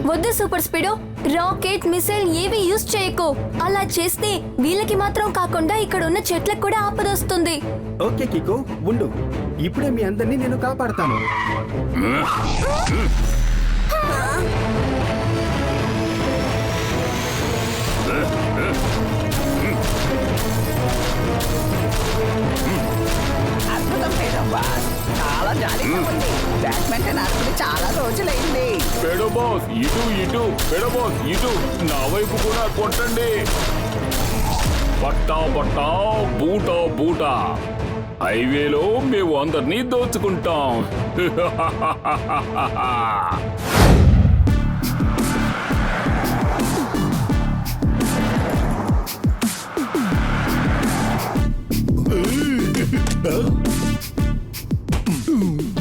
వద్దు super speedo, rocket missile ఏవి use చేయకు. అలా చేస్తే వీళ్ళకి మాత్రం కాకుండా ఇక్కడ ఉన్న చెట్లకు కూడా ఆపదొస్తుంది. ఓకే కికో, ఉండు. ఇప్పుడే మీ అందరినీ నేను కాపాడతాను. అద్భుతం పేడం బాస్, చాలా జాలీగా ఉంది. బ్యాడ్మింటన్ ఆడుకుని చాలా రోజులైంది. పేడో బాస్ ఇటు ఇటు, పేడో బాస్ ఇటు, నా వైపు కూడా కొట్టండి. పట్టా పట్టా బూటా బూటా, హైవేలో మేము అందరినీ దోచుకుంటాం.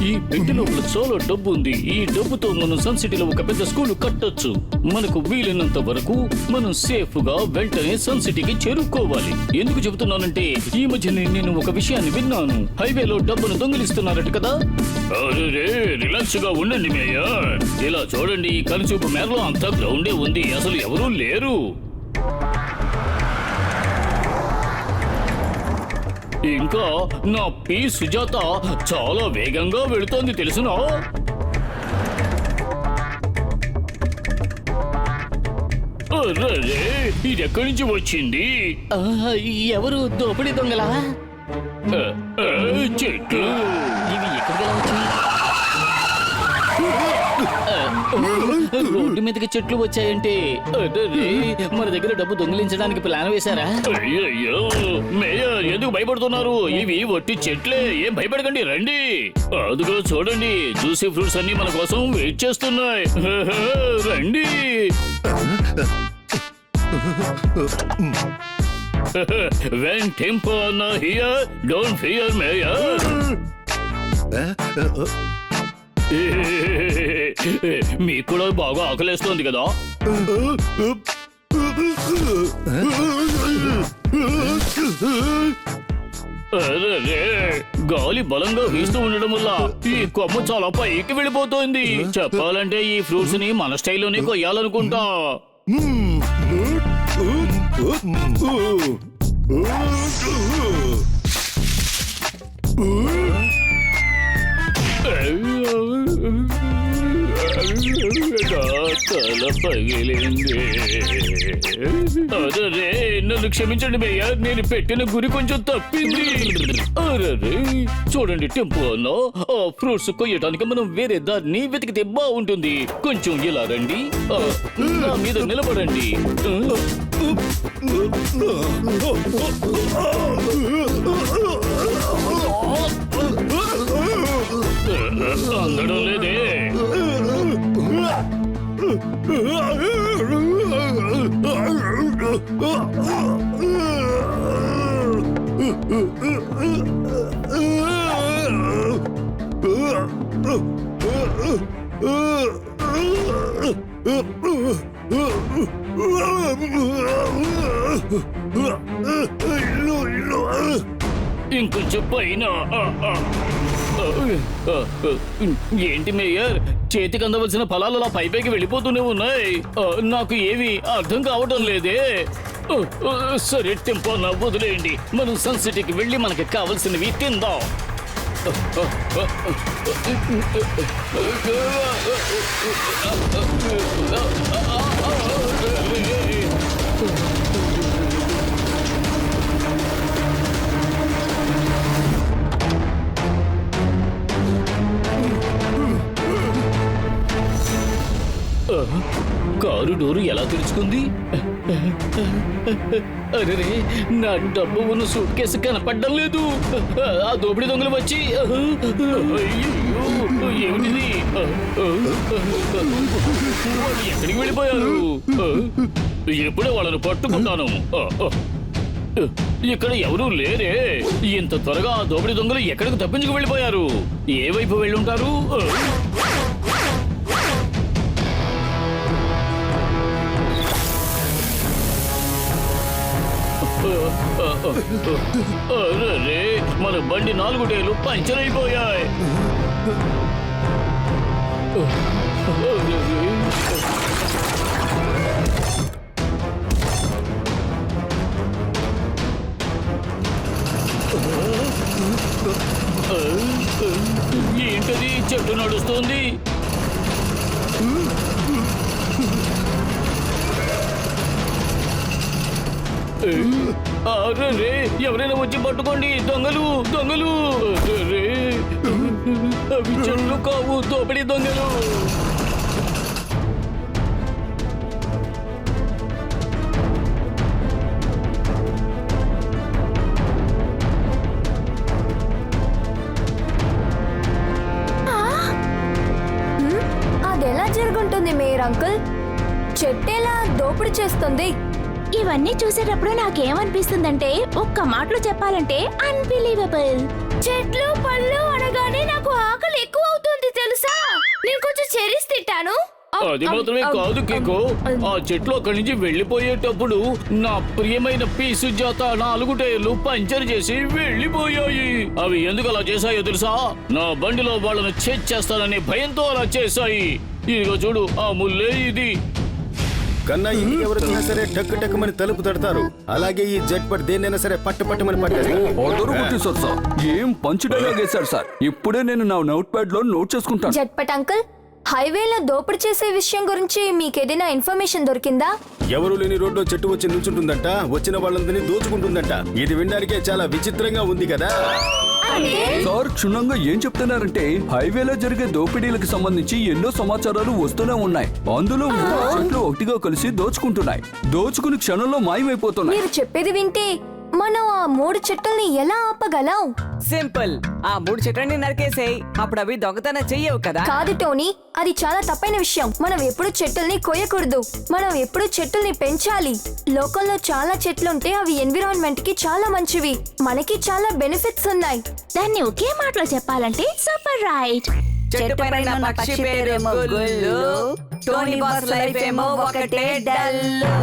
ఈ పెట్టి లోపల చాలా డబ్బు ఉంది. ఈ డబ్బుతో మనం సన్ సిటీలో ఒక పెద్ద స్కూల్ కట్టొచ్చు. మనకు వీలైనంత వరకు మనం సేఫ్ గా వెంటనే సన్ సిటీకి చేరుకోవాలి. ఎందుకు చెబుతున్నానంటే ఈ మధ్య నేను ఒక విషయాన్ని విన్నాను. హైవేలో డబ్బును దొంగిలిస్తున్నారట కదా. అరే రిలాక్స్ గా ఉండండి మేయర్. ఇలా చూడండి, కనుచూపు మేరలో అంతా గ్రౌండే ఉంది, అసలు ఎవరూ లేరు. ఇంకా నా పి సుజాత చాలా వేగంగా వెళుతోంది తెలుసునా? ఇది ఎక్కడి నుంచి వచ్చింది? ఎవరు దోపిడీ దొంగలా? చెట్లు ఇవి ఎక్కడికి వచ్చాయి? రోడ్డు మీదకి చెట్లు వచ్చాయంటే మన దగ్గర డబ్బు దొంగిలించడానికి ప్లాన్ వేశారా? అయ్యయ్యో మేయర్, ఎందుకు భయపడుతున్నారు? ఇవి వట్టి చెట్లే, ఏం భయపడకండి, రండి. అదిగో చూడండి, జ్యూసీ ఫ్రూట్స్ అన్ని మన కోసం వెయిట్ చేస్తున్నాయి. రండి. When tempo not here, don't fear mayor. మీకు కూడా బాగా ఆకలేస్తోంది కదా? గాలి బలంగా వీస్తూ ఉండడం వల్ల ఈ కొమ్మ చాలా పైకి వెళ్ళిపోతోంది. చెప్పాలంటే ఈ ఫ్రూట్స్ ని మన స్టైల్లోనే కొయ్యాలనుకుంటా. తల పగిలింది. అరే నన్ను క్షమించండి మేయర్, నేను పెట్టిన గురి కొంచెం తప్పింది. అరే చూడండి టెంపో అన్న, ఆ ఫ్రూట్స్ కొయ్యడానికి మనం వేరే దారిని వెతికితే బాగుంటుంది. కొంచెం ఇలా రండి, నా మీద నిలబడండి. అందడం లేదే. ఇంకొంచెం పైన. ఏంటి మేయర్, చేతికి అందవలసిన ఫలాలు అలా పైపైకి వెళ్ళిపోతూనే ఉన్నాయి. నాకు ఏవి అర్థం కావడం లేదే. సరే టెంపో నా వదిలేయండి, మనం సన్ సిటీకి వెళ్ళి మనకి కావలసినవి తిందాం. కారు డోరు ఎలా తెరుచుకుంది? అరే నా డబ్బు ఉన్న సూట్ కేసు కనపడ్డం లేదు. ఆ దోపిడీ దొంగలు వచ్చి ఏమిటిది? వాళ్ళు ఎక్కడికి వెళ్ళిపోయారు? ఎప్పుడే వాళ్ళని పట్టుకుంటాను. ఇక్కడ ఎవరూ లేరే. ఇంత త్వరగా ఆ దోపిడీ దొంగలు ఎక్కడికి తప్పించుకు వెళ్ళిపోయారు? ఏ వైపు వెళ్ళుంటారు? అరే మన బండి 4 టైర్లు పంచర్ అయిపోయాయి. చెట్టు నడుస్తుంది. అరే ఎవరైనా వచ్చి పట్టుకోండి, దొంగలు దొంగలు. అరే అవి చెట్లు కావు, దోపిడీ దొంగలు. అదెలా జరుగుంటుంది మేయర్ అంకుల్? చెట్టేలా దోపిడీ చేస్తుంది? ఇవన్నీ చూసేటప్పుడు నాకేమనిపిస్తుందంటే, ఒక్క మాటలో చెప్పాలంటే అన్బిలీవబుల్. చెట్లు పళ్ళు అనగానే నాకు ఆకలి ఎక్కువ అవుతుంది తెలుసా? నేను కొంచెం చెరీస్ తింటాను. అది మాత్రమే కాదు కికో, ఆ చెట్లు అక్కడి నుంచి వెళ్లిపోయేటప్పుడు నా ప్రియమైన పీసు జాత 4 టైర్లు పంచర్ చేసి వెళ్లిపోయాయి. అవి ఎందుకు అలా చేశాయో తెలుసా? నా బండిలో వాళ్ళను చేస్తాననే భయంతో అలా చేశాయి. ఇదిగో చూడు, ఆ ముల్లే ఇది. కన్నా ఇంటికి ఎవరైనా సరే టక్ టక్కుమని తలుపు తడతారు. అలాగే ఈ జట్పట్ దేన్నైనా సరే పట్టమని పట్టేస్తారు. సార్ ఏం పంచ్ డైలాగ్ వేశారు సార్. ఇప్పుడే నేను నా నోట్ ప్యాడ్ లో నోట్ చేసుకుంటాను. జట్పట్ అంకుల్, హైవేలో దోపిడీ చేసే విషయం గురించి మీకేదైనా ఇన్ఫర్మేషన్ దొరికిందా? ఎవరు లేని రోడ్లో చెట్టు వచ్చి నిల్చుంటుందంట, వచ్చిన వాళ్ళందరినీ దోచుకుంటుందంట. ఇది వినడానికే చాలా విచిత్రంగా ఉంది కదా. సార్ క్షుణ్ణంగా ఏం చెప్తున్నారంటే, హైవేలో జరిగే దోపిడీలకు సంబంధించి ఎన్నో సమాచారాలు వస్తూనే ఉన్నాయి. అందులో 3 చెట్లు ఒకటిగా కలిసి దోచుకుంటున్నాయి. దోచుకుని క్షణంలో మాయమైపోతున్నాయి. మీరు చెప్పేది వింటే మనం ఆ 3 చెట్టుల్ని ఎలా ఆపగలం? సింపుల్, ఆ 3 చెట్లని నరికేసేయ్. అప్పుడు అవి దొంగతనం చెయ్యవు కదా. కాదు టోనీ, అది చాలా తప్పైన విషయం. మనం ఎప్పుడు చెట్టుల్ని కొయ్యకూడదు, మనం ఎప్పుడు చెట్టుల్ని పెంచాలి. లోకంలో చాలా చెట్లుంటే అవి ఎన్విరాన్మెంట్ కి చాలా మంచివి, మనకి చాలా బెనిఫిట్స్ ఉన్నాయి. దాన్ని ఒకే మాటలో చెప్పాలంటే సూపర్ రైట్. చెట్టు పైన ఉన్న పక్షి పేరేమో గుల్లు, టోనీ బాస్ లైఫ్ ఏమో ఒకటే డల్లు.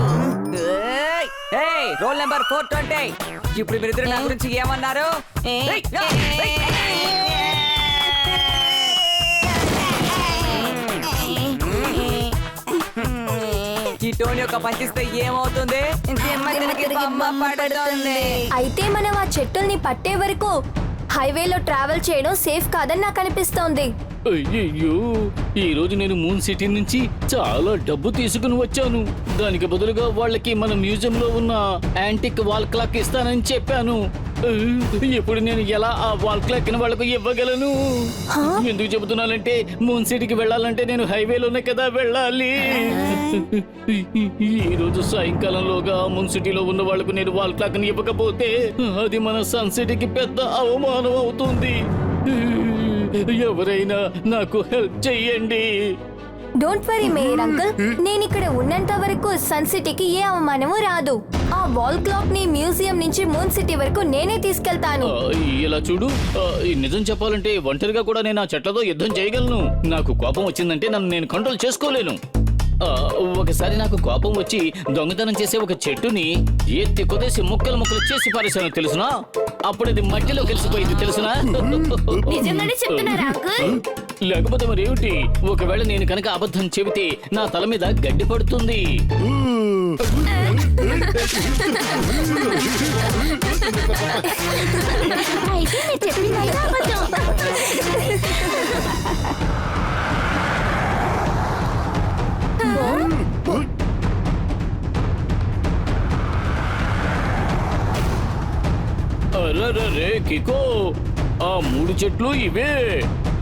Roll number 420. ఇప్పుడు మీరిద్దరు నా గురించి ఏమన్నారు? ఈ టోనీ యొక్క పంచిస్తే ఏమవుతుంది? అయితే మనం ఆ చెట్టుల్ని పట్టే వరకు హైవేలో ట్రావెల్ చేయడం సేఫ్ కాదని నాకు అనిపిస్తోంది. అయ్యయ్యో, ఈ రోజు నేను మూన్ సిటీ నుంచి చాలా డబ్బు తీసుకుని వచ్చాను. దానికి బదులుగా వాళ్ళకి మన మ్యూజియం లో ఉన్న యాంటిక్ వాల్ క్లాక్ ఇస్తానని చెప్పాను. ఇప్పుడు నేను ఎలా ఆ వాల్ క్లాక్ ని వాళ్ళకు ఇవ్వగలను? ఎందుకు చెబుతున్నానంటే, మూన్ సిటీకి వెళ్ళాలంటే నేను హైవేలోనే కదా వెళ్ళాలి. ఈ రోజు సాయంకాలంలోగా మూన్ సిటీలో ఉన్న వాళ్ళకు నేను వాల్ క్లాక్ ని ఇవ్వకపోతే అది మన సన్ సిటీకి పెద్ద అవమానం అవుతుంది. ఎవరైనా నాకు హెల్ప్ చెయ్యండి. డోంట్ వరీ మేయర్ అంకుల్, నేను ఇక్కడ ఉన్నంత వరకు సన్ సిటీకి ఏ అవమానము రాదు. ఆ వాల్ క్లాక్ ని మ్యూజియం నుంచి మూన్ సిటీ వరకు నేనే తీసుకెళ్తాను. ఇలా చూడు, నిజం చెప్పాలంటే ఒంటరిగా కూడా నేను ఆ చెట్లతో యుద్ధం చేయగలను. నాకు కోపం వచ్చిందంటే నన్ను నేను కంట్రోల్ చేసుకోలేను. ఒకసారి నాకు కోపం వచ్చి దొంగతనం చేసే ఒక చెట్టుని ఎత్తి కొదేసి ముక్కలు చేసి పారేశాను తెలుసునా? అప్పుడు అది మట్టిలో కలిసిపోయింది తెలుసునా? నిజంగానే చెప్తున్నారా అంకుల్? లేకపోతే మరి ఏమిటి? ఒకవేళ నేను కనుక అబద్ధం చెబితే నా తల మీద గడ్డి పడుతుంది. అయితే మీరు చెప్పిందంతా అబద్ధం. అరే కికో, ఆ 3 చెట్లు ఇవే.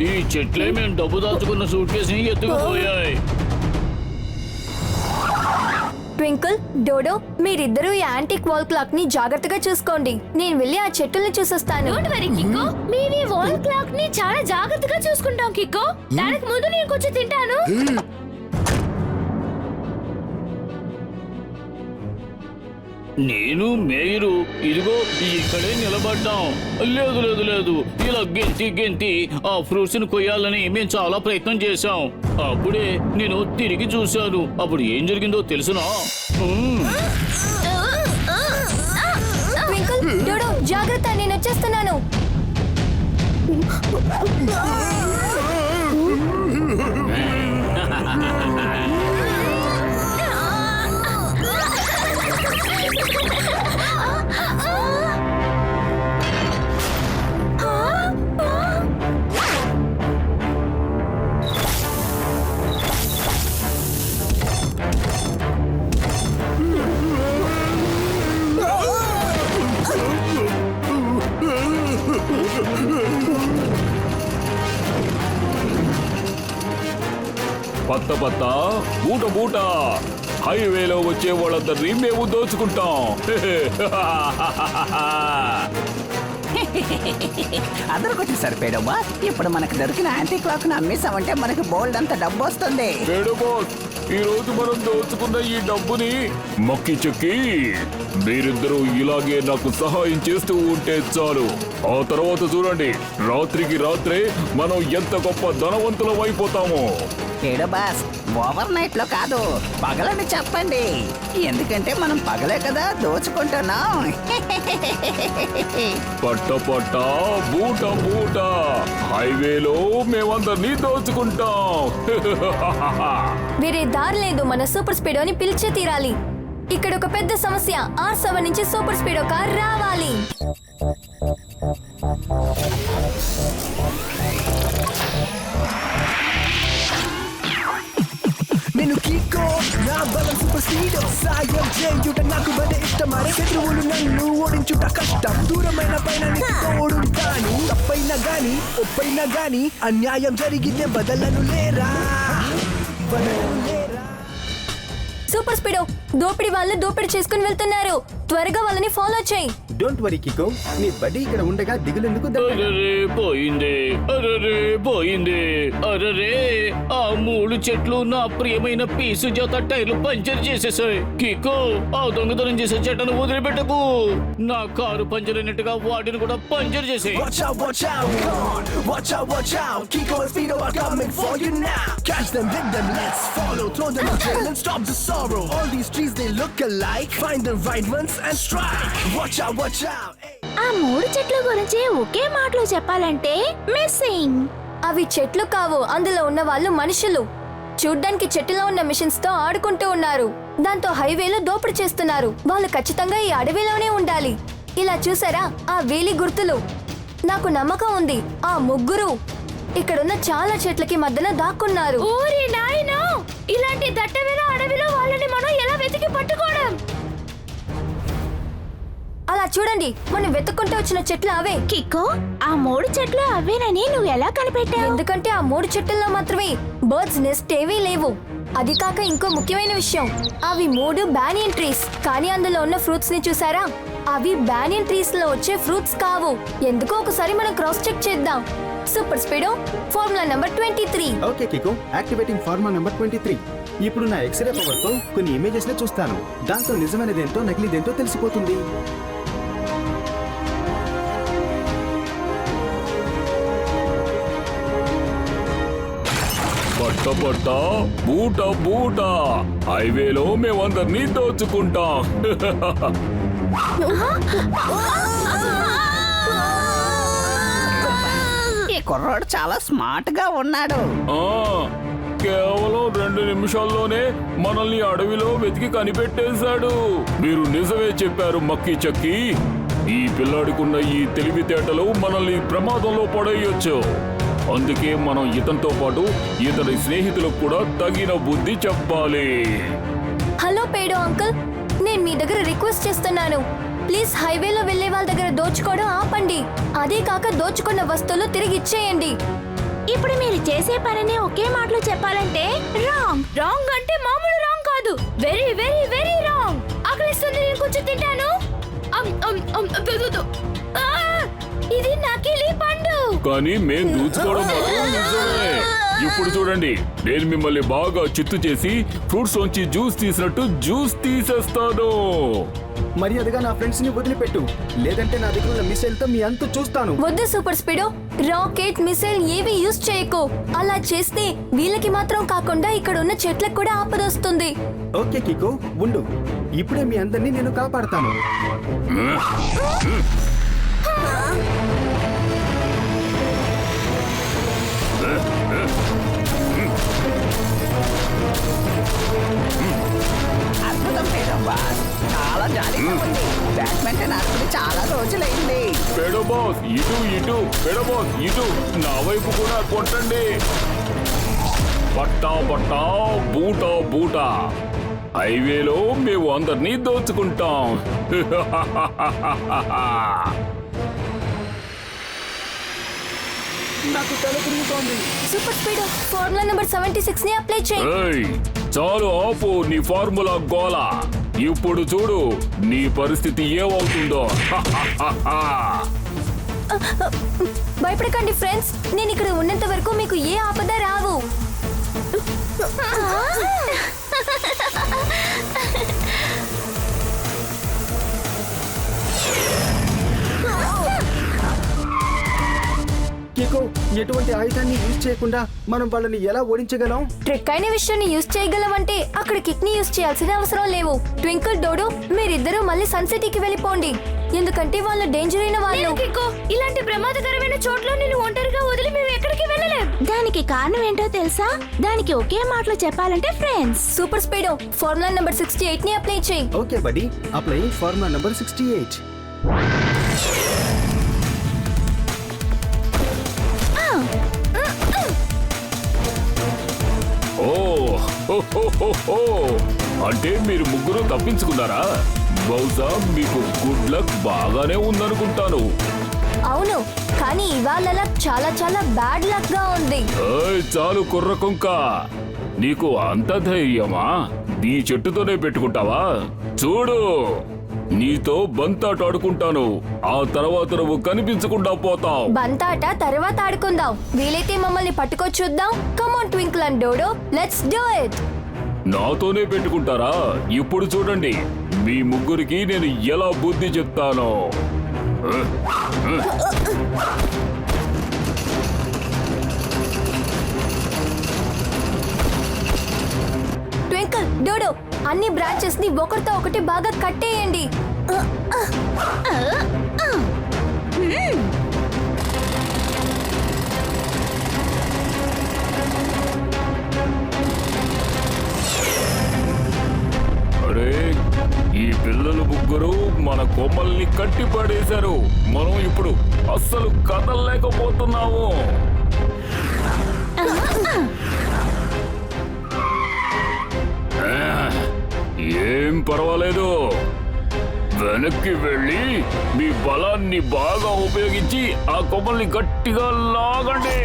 ఈ చెట్లే మేము డబ్బు దాచుకున్న సూట్ కేసుని ఎత్తుకుపోయాయి. ట్వింకిల్, డోడో, మీరిద్దరూ ఈ యాంటిక్ వాల్ క్లాక్ ని జాగ్రత్తగా చూసుకోండి. నేను వెళ్ళి ఆ చెట్టుల్ని చూసొస్తాను. డోంట్ వరీ కిక్కో, మేము ఈ వాల్ క్లాక్ ని చాలా జాగ్రత్తగా చూసుకుంటాం కిక్కో. దానికి ముందు నేను కొంచెం తింటాను. నేను మేయరు ఇదిగో ఇక్కడే నిలబడ్డాం. లేదు ఇలా గెంతి ఆ ఫ్రూట్స్ ని కొయ్యాలని మేము చాలా ప్రయత్నం చేశాం. అప్పుడే నేను తిరిగి చూశాను. అప్పుడు ఏం జరిగిందో తెలుసునా? ట్వింకిల్, డోడో, జాగ్రత్త, నేను వచ్చేస్తున్నాను. పట్ట బూట బూట హైవేలో వచ్చే వాళ్ళందరినీ మేము దోచుకుంటాం. అందరికి వచ్చేసారు పేడమ్మా. ఇప్పుడు మనకు దొరికిన యాంటీ క్లాక్ ను అమ్మేసామంటే మనకి బోల్డ్ అంత డబ్బు వస్తుంది. పేడ బాస్, ఈ రోజు మనం దోచుకున్న ఈ డబ్బుని మక్కి చెక్కి మీరిద్దరూ ఇలాగే నాకు సహాయం చేస్తూ ఉంటే చాలు. ఆ తర్వాత చూడండి, రాత్రికి రాత్రే మనం ఎంత గొప్ప ధనవంతులం అయిపోతామో. పేడు బాస్, ఓవర్ నైట్ లో కాదు, పగలని చెప్పండి. ఎందుకంటే మనం పగలే కదా దోచుకుంటున్నాం. పట్ట పట్ట బూట బూట హైవేలో మేమందరినీ దోచుకుంటాం. వేరే దారి లేదు, మన సూపర్ స్పీడోని పిలిచే తీరాలి. ఇక్కడ ఒక పెద్ద సమస్య, R7 నుంచి సూపర్ స్పీడో కార్ రావాలి. నేను కీకో, నా బలం సూపర్ స్పీడ్. సాయం చేయుట నాకు భలే ఇష్టం. శత్రువులు నన్ను ఓడించుట కష్టం. దూరమైన పైన ఓడుంటాను. తప్పైనా గాని ఒప్పైనా గాని అన్యాయం జరిగితే బదలను లేరా. సూపర్ స్పీడో, దోపిడి వాళ్ళు దోపిడి చేసుకుని వెళ్తున్నారు. త్వరగా వాళ్ళని ఫాలో చేయి. డోంట్ వరీ కికో, నీ బడ్డీ ఇక్కడ ఉండగా దిగులెందుకు? అరరే పోయింది, అరరే పోయింది, అరరే ఆ 3 చెట్లు నా ప్రియమైన పీసు జత టైర్లు పంచర్ చేసేసాయి. కికో, ఆ దొంగతనం చేసే చెట్లను వదిలిపెట్టకు. నా కారు పంచర్ అయినట్టుగా వాటిని కూడా పంచర్ చేసేయి. Watch out, watch out, come on. Watch out, watch out. Kiko and Speedo are coming for you now. Catch them, hit them, let's follow. Throw them in jail and stop the sorrow. All these trees, they look alike. Find the right ones and strike. Watch out, watch out. Hey. ఆ 3 చెట్ల గురించి ఒకే మాటలో చెప్పాలంటే missing. అవి చెట్లు కావు, అందులో ఉన్న వాళ్ళు మనుషులు. చూడ్డానికి చెట్టులో ఉన్న మిషన్స్ తో ఆడుకుంటూ ఉన్నారు. దాంతో హైవేలో దోపిడీ చేస్తున్నారు. వాళ్ళు ఖచ్చితంగా ఈ అడవిలోనే ఉండాలి. ఇలా చూసారా ఆ వేలి గుర్తులు? నాకు నమ్మకం ఉంది ఆ ముగ్గురు ఇక్కడున్న చాలా చెట్లకి మధ్యన దాక్కున్నారు. ఓరి నాయనో, ఇలాంటి దట్టమైన అడవిలో వాళ్ళని మనం ఎలా వెతికి పట్టుకోవడం? అలా చూడండి, మనం వెతుక్కుంటూ వచ్చిన చెట్లు అవే. కిక్కో, ఆ 3 చెట్లు అవేనని నువ్వు ఎలా కనిపెట్టావు? ఎందుకంటే ఆ 3 చెట్లలో మాత్రమే బర్డ్స్ నెస్ట్ ఏవీ లేవు. అది కాక ఇంకో ముఖ్యమైన విషయం, అవి 3 బ్యానియన్ ట్రీస్. కానీ అందులో ఉన్న ఫ్రూట్స్ ని చూసారా? అవి బ్యానియన్ ట్రీస్ లో వచ్చే ఫ్రూట్స్ కావు. ఎందుకో ఒకసారి మనం క్రాస్ చెక్ చేద్దాం. Super Speedo, formula number 23. Okay Kiko, activating formula number 23. ఇప్పుడు నా ఎక్స్రే పవర్ తో కొన్ని ఇమేజెస్ ని చూస్తాను. దాంతో నిజమైనదేంటో నకిలీదేంటో తెలిసిపోతుంది. పట్ట పట్ట బూట బూట హైవేలో మేమందరినీ దోచుకుంటాం. ఈ కుర్రోడు చాలా స్మార్ట్ గా ఉన్నాడు. ఆ, కేవలం 2 నిమిషాల్లోనే మనల్ని అడవిలో వెతికి కనిపెట్టేశాడు. మీరు నిజమే చెప్పారు మక్కి చక్కి. ఈ పిల్లాడికున్న ఈ తెలివితేటలు మనల్ని ప్రమాదంలో పడేయొచ్చు. అందుకే మనం ఇతనితో పాటు ఇతని స్నేహితులకు కూడా తగిన బుద్ధి చెప్పాలి. హలో పేడో అంకుల్, నేను మీ దగ్గర రిక్వెస్ట్ చేస్తున్నాను. ప్లీజ్ హైవేలో వెళ్లే వాళ్ళ దగ్గర దోచుకోవడం ఆపండి. అదే కాక దోచుకున్న వస్తువులు తిరిగి ఇచ్చేయండి. ఇప్పుడు మీరు చేసే పనిని ఒకే మాటలో చెప్పాలంటే రాంగ్. రాంగ్ అంటే మామూలు రాంగ్ కాదు, వెరీ వెరీ వెరీ రాంగ్. ఆకలిస్తుంది, నేను కొంచెం తింటాను. ఇది నకిలీ పండు. కానీ మేం దూచుకోవడం మాత్రం నిజమే. ఇప్పుడు చూడండి, నేను మిమ్మల్ని బాగా చిత్తు చేసి ఫ్రూట్స్ నుంచి జ్యూస్ తీసినట్టు జ్యూస్ తీసేస్తాను. మర్యాదగా నా ఫ్రెండ్స్ ని వదిలిపెట్టు, లేదంటే నా దగ్గర ఉన్న మిసైల్ తో మీ అంతు చూస్తాను. వద్దు సూపర్ స్పీడో, రాకెట్ మిసైల్ ఏవి యూజ్ చేయకు. అలా చేస్తే వీళ్ళకి మాత్రం కాకుండా ఇక్కడ ఉన్న చెట్లకు కూడా ఆపదొస్తుంది. ఓకే కికో, ఉండు. ఇప్పుడే మీ అందరినీ నేను కాపాడతాను. అద్భుతం పేడమ్మా, చాలా జాలీగా ఉంది. బ్యాడ్మింటన్ ఆడుకుని చాలా రోజులైంది. పెడో బాస్ ఇటు ఇటు, పెడో బాస్ ఇటు, నా వైపు కూడా కొట్టండి. పట్టా పట్టా బూట బూట హైవేలో మేము అందరినీ దోచుకుంటాం. నాకు తల తిరుగుతోంది. సూపర్ స్పీడ్ ఫార్ములా నెంబర్ 76 ని అప్లై చేయి. ఏయ్, చాలు ఆపు నీ ఫార్ములా గోల. ఇప్పుడు చూడు నీ పరిస్థితి ఏమవుతుందో. భయపడకండి ఫ్రెండ్స్, నేను ఇక్కడ ఉన్నంత వరకు మీకు ఏ ఆపద రావు. కికో, ఎటువంటి ఆయుధాన్ని యూజ్ చేయకుండా మనం వాళ్ళని ఎలా ఓడించగలం? ట్రిక్ అయిన విషయాన్ని యూజ్ చేయగలవంటే అక్కడ కిక్ ని యూజ్ చేయాల్సిన అవసరం లేవు. ట్వింకిల్, డోడో, మీరిద్దరూ మళ్ళీ సన్ సిటీకి వెళ్ళిపోండి, ఎందుకంటే వాళ్ళు డేంజర్ అయిన వాళ్ళు. ఇలాంటి ప్రమాదకరమైన చోట్ల నేను ఒంటరిగా వదిలి మేము ఎక్కడికి వెళ్ళలేం. దానికి కారణం ఏంటో తెలుసా? దానికి ఒకే మాటలో చెప్పాలంటే friends. Super Speedo formula number 68 ని అప్లై చేయి. ఓకే బడి, అప్లై ఫార్ములా నంబర్ 68. ఓ హో, హో, హో, హో. అంటే మీరు ముగ్గురు తప్పించుకున్నారా? బహుశా మీకు గుడ్ లక్ బాగానే ఉందనుకుంటాను. అవును, కానీ ఇవాళ లక్ చాలా చాలా బ్యాడ్ లక్ గా ఉంది. ఏయ్, చాలు కుర్ర కుంక, నీకు అంత ధైర్యమా? నీ చెట్టుతోనే పెట్టుకుంటావా? చూడు, నీతో బంతాట ఆడుకుంటాను, ఆ తర్వాత నువ్వు కనిపించకుండా పోతావు. బంతాట తర్వాత ఆడుకుందాం, వీలైతే మమ్మల్ని పట్టుకొచ్చుద్దాం. Come on Twinkle and Dodo, let's do it. నాతోనే పెట్టుకుంటారా? ఇప్పుడు చూడండి మీ ముగ్గురికి నేను ఎలా బుద్ధి చెప్తానో. ట్వింకిల్, డోడో, అన్ని బ్రాంచెస్ ని ఒకరితో ఒకటి బాగా కట్టేయండి. అరే, ఈ పిల్లలు ముగ్గురు మన కొమ్మల్ని కట్టి పడేశారు. మనం ఇప్పుడు అస్సలు కదలలేకపోతున్నాము. ఏం పర్వాలేదు, వెనక్కి వెళ్ళి మీ బలాన్ని బాగా ఉపయోగించి ఆ కొమ్మల్ని గట్టిగా లాగండి.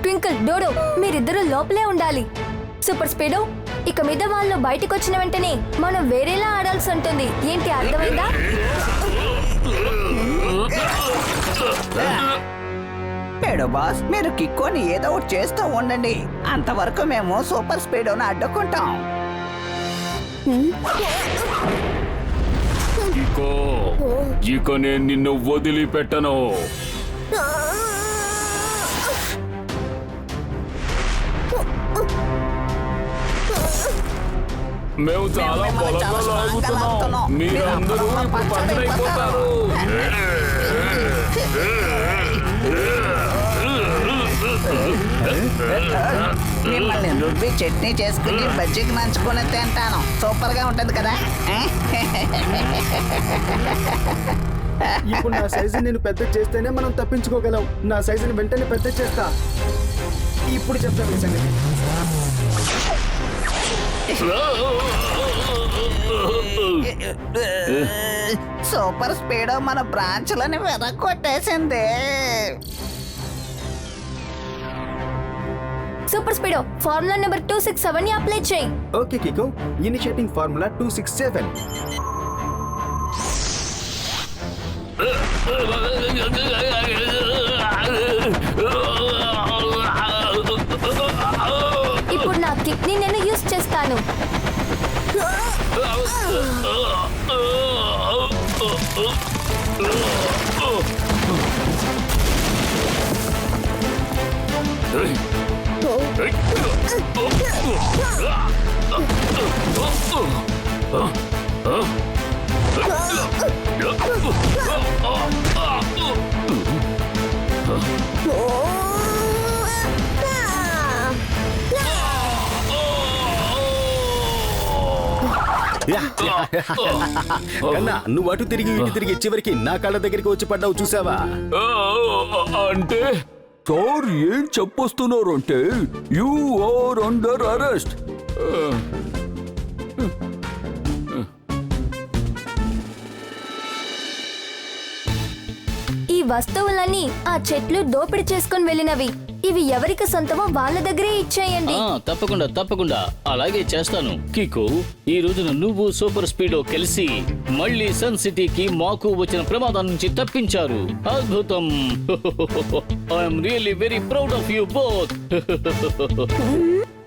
ట్వింకిల్, డోడో, మీరిద్దరూ లోపలే ఉండాలి. సూపర్ స్పీడో, ఇక మీద వాళ్ళు బయటకు వచ్చిన వెంటనే మనం వేరేలా ఆడాల్సి ఉంటుంది. ఏంటి, అర్థమైందా? పేడో బాస్, మీరు కిక్కోని ఏదో ఒకటి చేస్తూ ఉండండి, అంతవరకు మేము సూపర్ స్పీడోని అడ్డుకుంటాం. ఇక నేను నిన్ను వదిలిపెట్టను. మేము చాలా బలంగా లాగుతున్నాం, మీరందరూ ఇప్పుడు పచ్చడైపోతారు. మిమ్మల్ని రుబ్బి చట్నీ చేసుకుని బజ్జీకి నంచుకొని తింటాను, సూపర్ గా ఉంటది కదా. ఇప్పుడు నా సైజు నేను పెద్ద చేస్తేనే మనం తప్పించుకోగలం. నా సైజుని వెంటనే పెద్ద చేస్తా. ఇప్పుడు చెప్తాను ఈ సంగతి. సూపర్ స్పీడో మన బ్రాంచ్లని వెనక్కొట్టేసింది. సూపర్ స్పీడో ఫార్ములా నెంబర్ 267 ని అప్లై చేయి. Okay Kiko, initiating formula 267. ఇప్పుడు నా కిక్ ని నేను యూజ్ చేస్తాను. కన్నా, నువ్వు అటు తిరిగి ఇటు తిరిగి చివరికి నా కళ్ళ దగ్గరికి వచ్చి పడ్డావు, చూసావా? అంటే సార్ ఏం చెప్పొస్తున్నారు అంటే యు ఆర్ అండర్ అరెస్ట్. ఈ వస్తువులన్నీ ఆ చెట్లు దోపిడీ చేసుకొని వెళ్ళినవి. ఇవి ఎవరికి సొంతమో వాళ్ళ దగ్గరే ఇచ్చేయండి. తప్పకుండా తప్పకుండా అలాగే చేస్తాను. కికో, ఈ రోజున నువ్వు సూపర్ స్పీడ్ కలిసి మళ్ళీ సన్ సిటీకి మాకు వచ్చిన ప్రమాదం నుంచి తప్పించారు. అద్భుతం. I'm really very proud of you both.